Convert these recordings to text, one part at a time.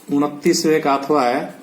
29वें का अथवा है,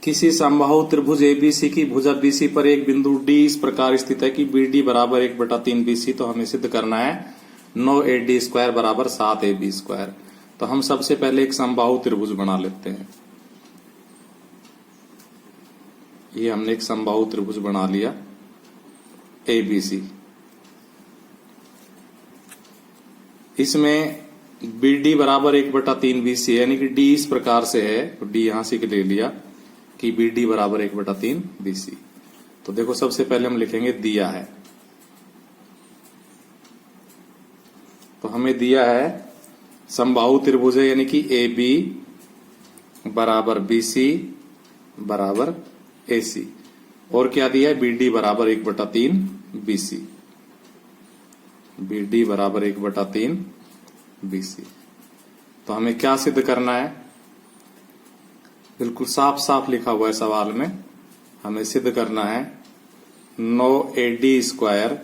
किसी समबाहु त्रिभुज एबीसी की भुजा बीसी पर एक बिंदु डी इस प्रकार स्थित है कि बीडी बराबर 1/3 बीसी। तो हमें सिद्ध करना है 9AD स्क्वायर बराबर 7AB स्क्वायर। तो हम सबसे पहले एक समबाहु त्रिभुज बना लेते हैं। ये हमने एक समबाहु त्रिभुज बना लिया एबीसी। इसमें BD बराबर 1/3 BC यानी कि D इस प्रकार से है, तो D यहां से ले लिया कि BD बराबर 1/3 BC। तो देखो सबसे पहले हम लिखेंगे दिया है, तो हमें दिया है समबाहु त्रिभुज है यानी कि AB बराबर BC बराबर AC, और क्या दिया है BD बराबर 1/3 BC। BD बराबर 1/3 BC। तो हमें क्या सिद्ध करना है, बिल्कुल साफ साफ लिखा हुआ है सवाल में, हमें सिद्ध करना है 9AD स्क्वायर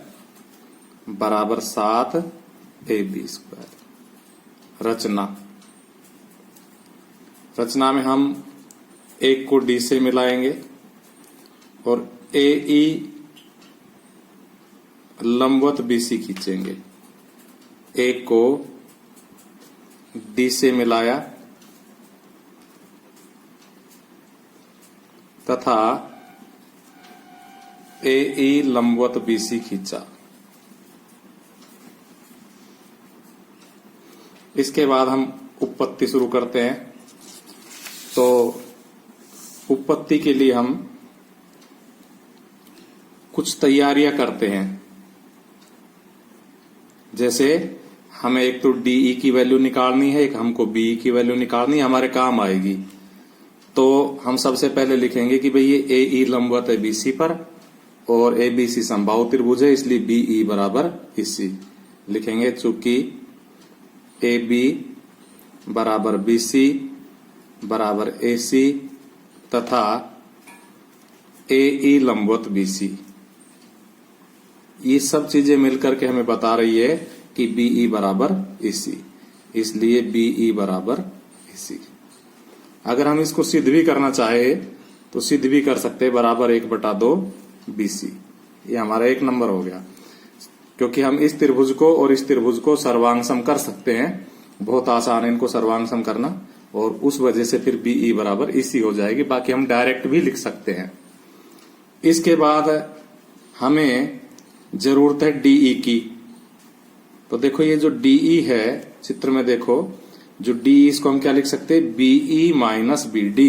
बराबर 7AB स्क्वायर। रचना में हम एक को D से मिलाएंगे और AE लंबवत BC खींचेंगे। एक को D से मिलाया तथा AE लंबवत BC खींचा। इसके बाद हम उत्पत्ति शुरू करते हैं। तो उत्पत्ति के लिए हम कुछ तैयारियां करते हैं, जैसे हमें एक तो DE की वैल्यू निकालनी है, एक हमको BE की वैल्यू निकालनी है, हमारे काम आएगी। तो हम सबसे पहले लिखेंगे कि भाई ये AE लंबवत है BC पर और ABC समबाहु त्रिभुज है, इसलिए BE बराबर AC लिखेंगे। चूंकि AB बराबर BC बराबर AC तथा AE लंबवत BC, ये सब चीजें मिलकर के हमें बता रही है कि BE बराबर AC, इसलिए BE बराबर AC। अगर हम इसको सिद्ध भी करना चाहे तो सिद्ध भी कर सकते हैं, बराबर 1/2 BC। ये हमारा एक नंबर हो गया, क्योंकि हम इस त्रिभुज को और इस त्रिभुज को सर्वांगसम कर सकते हैं। बहुत आसान है इनको सर्वांगसम करना, और उस वजह से फिर BE बराबर AC हो जाएगी। बाकी हम डायरेक्ट भी लिख सकते हैं। इसके बाद हमें जरूरत है DE की। तो देखो ये जो DE है चित्र में देखो, जो DE इसको हम क्या लिख सकते हैं, BE minus BD,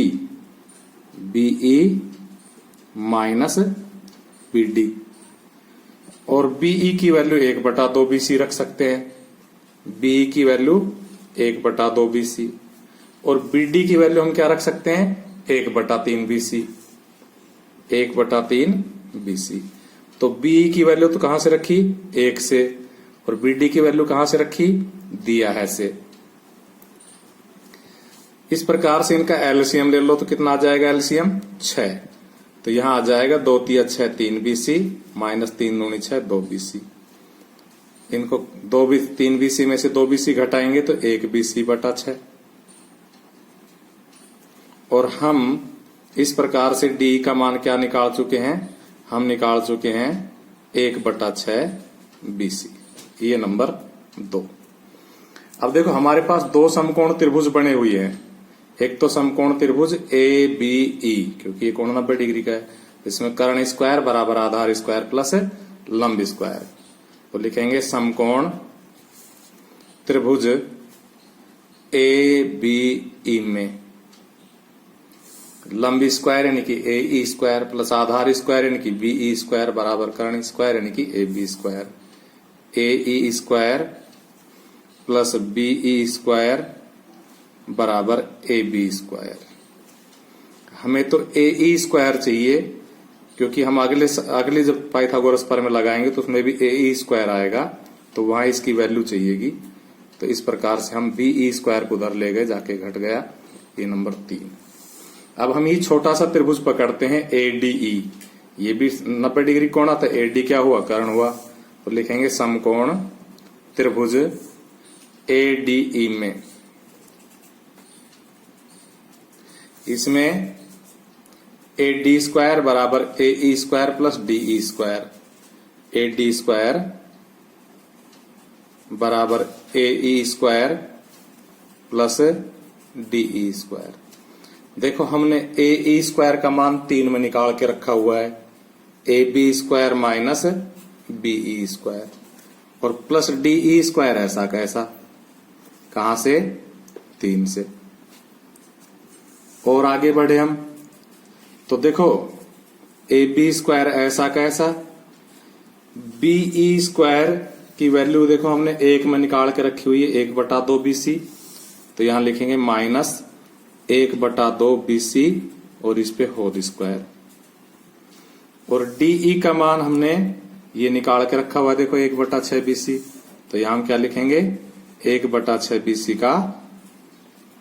BE minus BD। और BE की वैल्यू 1/2 BC रख सकते हैं, BE की वैल्यू 1/2 BC, और BD की वैल्यू हम क्या रख सकते हैं 1/3 BC, 1/3 BC। तो BE की वैल्यू तो कहां से रखी 1 से, और BD की वैल्यू कहां से रखी दिया है से। इस प्रकार से इनका एलसीएम ले लो तो कितना आ जाएगा एलसीएम 6। तो यहां आ जाएगा 2 3 6 3 BC माइनस 3 दूनी 6 2 BC। इनको 3 BC में से 2 BC घटाएंगे तो 1 BC/6। और हम इस प्रकार से D का मान क्या निकाल चुके हैं, हम निकाल चुके हैं 1/6 BC। ये नंबर 2। अब देखो हमारे पास दो समकोण त्रिभुज बने हुए हैं। एक तो समकोण त्रिभुज ABE, क्योंकि ये कोण 90 डिग्री का है, इसमें कर्ण स्क्वायर बराबर आधार स्क्वायर प्लस लंब स्क्वायर। तो लिखेंगे समकोण त्रिभुज ABE में लंब स्क्वायर यानी कि AE स्क्वायर प्लस आधार स्क्वायर यानी कि BE स्क्वायर बराबर कर्ण स्क्वायर यानी कि AB square. AE square plus BE square बराबर AB स्क्वायर। हमें तो AE स्क्वायर चाहिए, क्योंकि हम अगले जब पाइथागोरस प्रमेय लगाएंगे तो उसमें भी AE स्क्वायर आएगा, तो वहां इसकी वैल्यू चाहिएगी। तो इस प्रकार से हम BE स्क्वायर को उधर ले गए, जाके घट गया। ये नंबर 3। अब हम ये छोटा सा त्रिभुज पकड़ते हैं ADE, ये भी 90 डिग्री कोण था, AD क्या हुआ कर्ण हुआ। तो लिखेंगे समकोण त्रिभुज ADE में इसमें ए डी स्क्वायर बराबर A E square plus D E square, A D square बराबर A E square plus D E square. देखो हमने ए ई स्क्वायर का मान 3 में निकाल के रखा हुआ है, A B square minus B E square, और प्लस डी ई स्क्वायर ऐसा कैसा, कहां से, 3 से। और आगे बढ़े हम तो देखो ए बी स्क्वायर ऐसा कैसा, बी ई स्क्वायर की वैल्यू देखो हमने 1 में निकाल के रखी हुई है, 1/2 BC, तो यहां लिखेंगे माइनस 1/2 BC और इस पे होल स्क्वायर। और डीई का मान हमने ये निकाल के रखा हुआ है, देखो 1/6 BC, तो यहां हम क्या लिखेंगे 1/6 BC का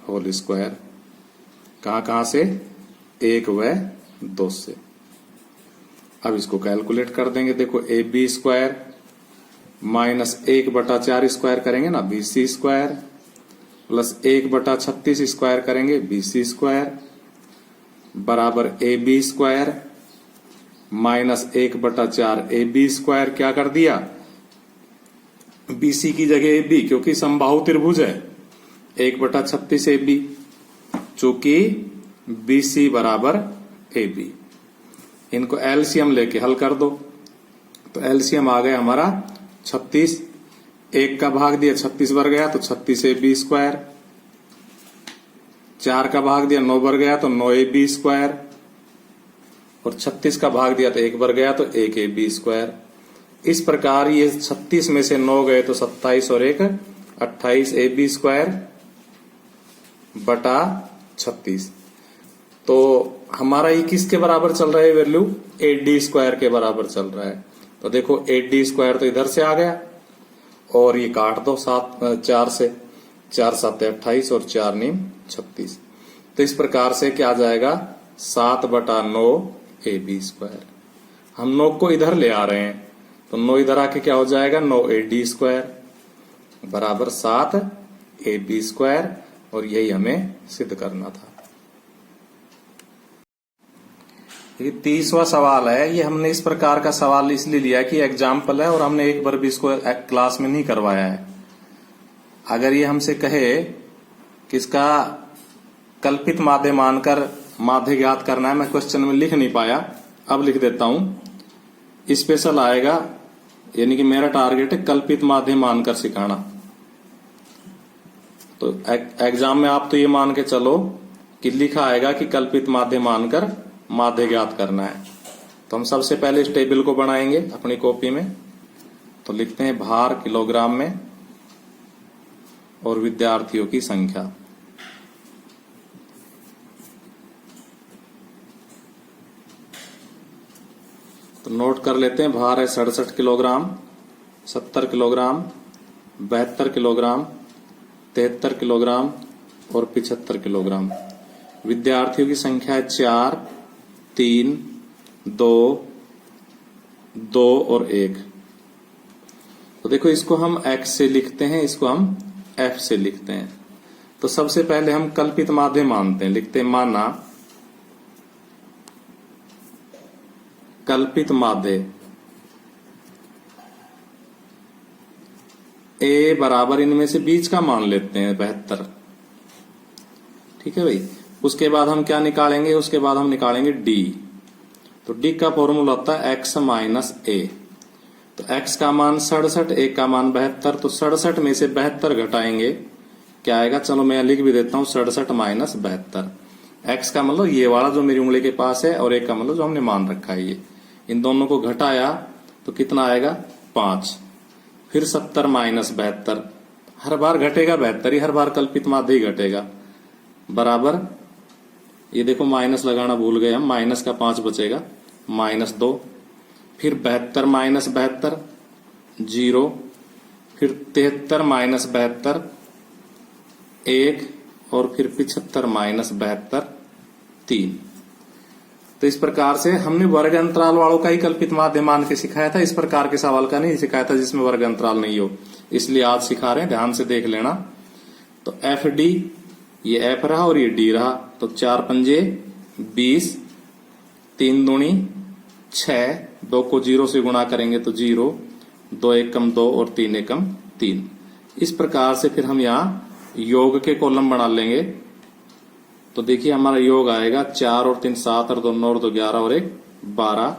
होल स्क्वायर। कहां से, 1 व 2 से। अब इसको कैलकुलेट कर देंगे, देखो A B square minus 1/4 square करेंगे ना BC स्क्वायर, प्लस 1/36 स्क्वायर करेंगे BC स्क्वायर, बराबर A B square minus 1/4 A B square. क्या कर दिया, BC की जगह ए बी, क्योंकि समबाहु त्रिभुज है, 1/36 AB, चूंकि BC बराबर AB। इनको एलसीएम लेके हल कर दो, तो एलसीएम आ गया हमारा 36, 1 का भाग दिया 36 बार गया तो 36 AB स्क्वायर, 4 का भाग दिया 9 बार गया तो 9 AB स्क्वायर, और 36 का भाग दिया तो 1 बार गया तो 1 AB स्क्वायर। इस प्रकार ये 36 में से 9 गए तो 27 और 1 28 AB स्क्वायर बटा 36। तो हमारा ये किसके बराबर चल रहा है वैल्यू, ए डी स्क्वायर के बराबर चल रहा है। तो देखो ए डी स्क्वायर तो इधर से आ गया, और ये काट दो 4 से, 4 7 28 और 4 9 36। तो इस प्रकार से क्या आ जाएगा 7/9 ए बी स्क्वायर। हम 9 को इधर ले आ रहे हैं, तो 9 इधर आके क्या हो जाएगा 9 ए डी स्क्वायर बराबर 7 ए बी स्क्वायर, और यही हमें सिद्ध करना था। ये 30वां सवाल है। ये हमने इस प्रकार का सवाल इसलिए लिया कि एग्जाम्पल है और हमने एक बार भी इसको क्लास में नहीं करवाया है। अगर ये हमसे कहे कि इसका कल्पित माध्य मानकर माध्य ज्ञात करना है, मैं क्वेश्चन में लिख नहीं पाया, अब लिख देता हूं। स्पेशल आएगा, यानी कि मेरा टारगेट है कल्पित माध्य मानकर सिखाना। तो एग्जाम में आप तो ये मान के चलो कि लिखा आएगा कि कल्पित माध्य मानकर माध्य ज्ञात करना है। तो हम सबसे पहले इस टेबल को बनाएंगे अपनी कॉपी में। तो लिखते हैं भार किलोग्राम में और विद्यार्थियों की संख्या। तो नोट कर लेते हैं, भार है 67 किलोग्राम, 70 किलोग्राम, 72 किलोग्राम, 73 किलोग्राम और 75 किलोग्राम। विद्यार्थियों की संख्या है 4 3 2 2 और 1। तो देखो इसको हम x से लिखते हैं, इसको हम f से लिखते हैं। तो सबसे पहले हम कल्पित माध्य मानते हैं, लिखते हैं माना कल्पित माध्य a बराबर इनमें से बीच का मान लेते हैं 72। ठीक है भाई। उसके बाद हम क्या निकालेंगे, उसके बाद हम निकालेंगे d। तो d का फॉर्मूला होता है x माइनस a। तो x का मान 67, a का मान 72। तो 67 में से 72 घटाएंगे, क्या आएगा, चलो मैं लिख भी देता हूं 67 माइनस 72। x का मतलब ये वाला जो मेरी उंगली के पास है, और a का मतलब जो हमने मान रखा है ये, इन दोनों को घटाया तो कितना आएगा 5। फिर 70 माइनस 72, हर बार घटेगा 72 ही, हर बार कल्पित माध्य ही घटेगा, बराबर ये देखो माइनस लगाना भूल गए हम, माइनस का 5 बचेगा, -2। फिर 72 माइनस 72 0। फिर 73 माइनस 72 1, और फिर 75 माइनस 72 3। तो इस प्रकार से हमने वर्ग अंतराल वालों का ही कल्पित माध्य मान के सिखाया था, इस प्रकार के सवाल का नहीं सिखाया था जिसमें वर्ग अंतराल नहीं हो, इसलिए आज सिखा रहे हैं, ध्यान से देख लेना। तो एफ डी, ये एफ रहा और ये डी रहा। तो 4 पंजे 20, 3 दूनी 6, 2 को 0 से गुणा करेंगे तो 0, 2 एकम 2 और 3 एकम 3। इस प्रकार से फिर हम यहाँ योग के कॉलम बना लेंगे। तो देखिए हमारा योग आएगा 4 और 3 7 और 2 9 और 2 11 और 1 12।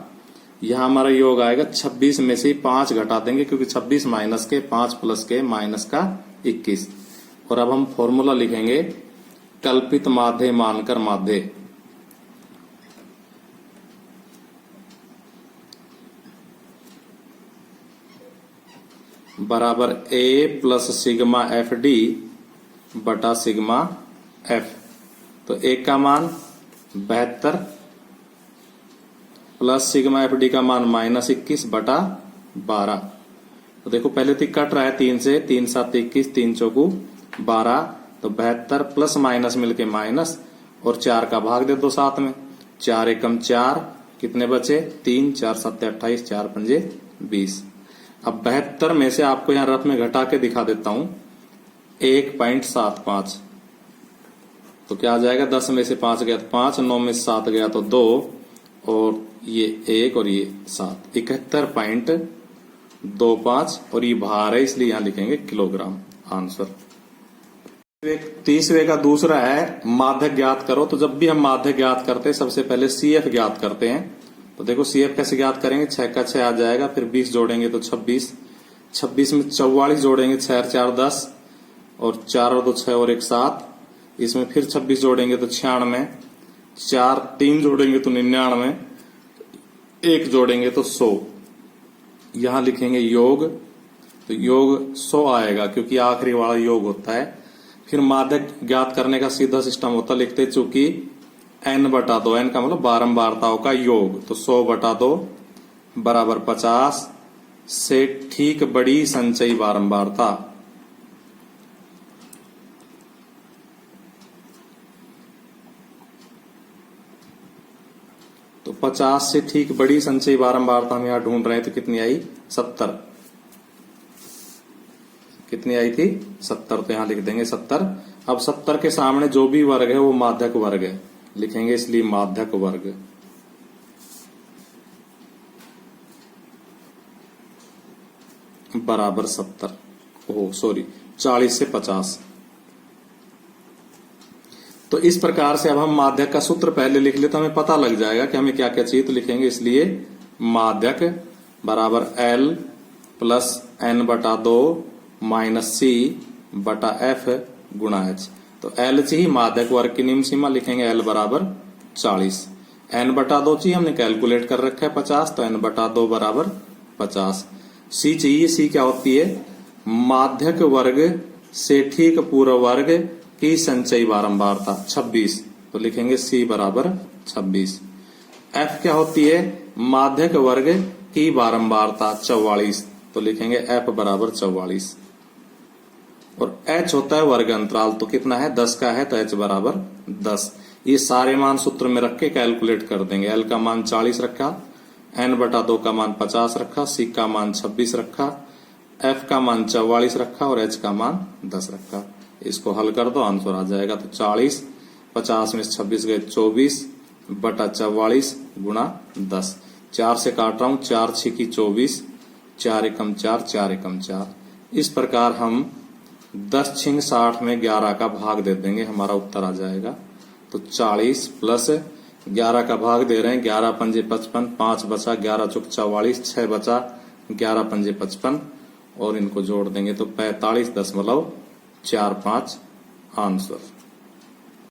यहाँ हमारा योग आएगा 26 में से 5 घटा देंगे क्योंकि 26 माइनस के 5 प्लस के माइनस का 21। और अब हम फॉर्मूला लिखेंगे कल्पित माध्य मानकर माध्य। बराबर A plus sigma F D बटा सिग्मा एफ। तो A का मान 72 प्लस सिग्मा एफ डी का मान -21 बटा 12। तो देखो पहले तो कट रहा है 3 से, 3 7 21, 3 चौकू 12, तो 72 प्लस माइनस मिलके माइनस और 4 का भाग दे दो साथ में, 4 एकम 4, कितने बचे 3, 4 7 28, 4 पंजे 20। अब 72 में से आपको यहां रफ में घटा के दिखा देता हूं 1.75। तो क्या आ जाएगा 10 में से 5 गया तो 5, 9 में से 7 गया तो 2 और ये 1 और ये 7, 71.25 और ये भार है इसलिए यहां लिखेंगे किलोग्राम आंसर। 30वें का दूसरा है माध्यक ज्ञात करो। तो जब भी हम माध्यक ज्ञात करते हैं सबसे पहले CF ज्ञात करते हैं। तो देखो CF कैसे ज्ञात करेंगे, 6 का 6 आ जाएगा, फिर 20 जोड़ेंगे तो 26, 26 में 44 जोड़ेंगे, 6 और 4 10 और 4 और 2 6 और 1 7, इसमें फिर 26 जोड़ेंगे तो 96, 4 3 जोड़ेंगे तो 99, 1 जोड़ेंगे तो 100। यहां लिखेंगे योग, तो योग 100 आएगा क्योंकि आखिरी वाला योग होता है। फिर माध्यक ज्ञात करने का सीधा सिस्टम होता, लिखते चूंकि n बटा 2, n का मतलब बारंबारताओं का योग, तो 100 बटा 2 बराबर 50 से ठीक बड़ी संचयी बारंबारता। तो 50 से ठीक बड़ी संचयी बारंबारता हम यहां ढूंढ रहे हैं, तो कितनी आई 70। कितनी आई थी 70, तो यहां लिख देंगे 70। अब 70 के सामने जो भी वर्ग है वो माध्यक वर्ग है, लिखेंगे इसलिए माध्यक वर्ग। बराबर 70, ओह सॉरी 40 से 50। तो इस प्रकार से अब हम माध्यक का सूत्र पहले लिख ले तो हमें पता लग जाएगा कि हमें क्या क्या चाहिए। तो लिखेंगे इसलिए माध्यक बराबर L प्लस n बटा 2 माइनस C बटा F गुणा H। तो L चाहिए माध्यक वर्ग की निम्न सीमा, लिखेंगे L बराबर 40। n बटा 2 चाहिए, हमने कैलकुलेट कर रखा है 50, तो n बटा 2 बराबर 50। C चाहिए, C क्या होती है माध्यक वर्ग से ठीक पूर्व वर्ग की संचयी बारंबारता 26, तो लिखेंगे C बराबर 26। F क्या होती है माध्यक वर्ग की बारंबारता 44, तो लिखेंगे F बराबर 44। और H होता है वर्ग अंतराल, तो कितना है 10 का है, तो H बराबर 10। ये सारे मान सूत्र में रख के कैलकुलेट कर देंगे। L का मान 40 रखा, n बटा 2 का मान 50 रखा, C का मान 26 रखा, F का मान 44 रखा और H का मान 10 रखा। इसको हल कर दो, आंसर आ जाएगा। तो 40, 50 में से 26 गए 24 बटा 44 गुणा 10। 4 से काट रहा हूं, 4 6 की 24, 4 एकम 4, 4 एकम 4। इस प्रकार हम 10 6 60 में 11 का भाग दे देंगे, हमारा उत्तर आ जाएगा। तो 40 प्लस 11 का भाग दे रहे हैं, 11 पंजे 55, 5 बचा, 11 चौक 44, 6 बचा, 11 पंजे 55 और इनको जोड़ देंगे तो 45.45 आंसर।